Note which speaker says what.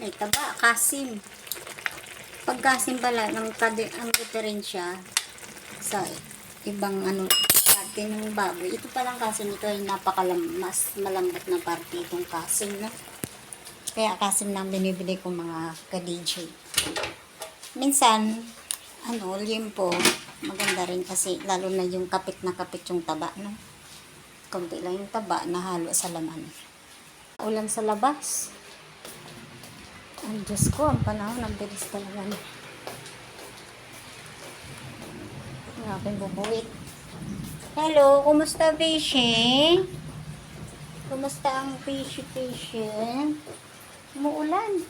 Speaker 1: Ay, taba, kasim. Pag kasim pala, ang diferensya sa ibang parte ng baboy. Ito palang kasim, ito ay mas malambot na parte itong kasim, no? Kaya kasim na binibili ko mga ka-DJ. Minsan, limpo, maganda rin kasi lalo na yung kapit na kapit yung taba, no? Kunti lang yung taba na halo sa laman. Ulan sa labas. Ang Diyos ko, ang panahon, ang bilis talaga. Ang aking bubuwit. Hello, kumusta fishing? Kumusta ang fishy? Umuulan.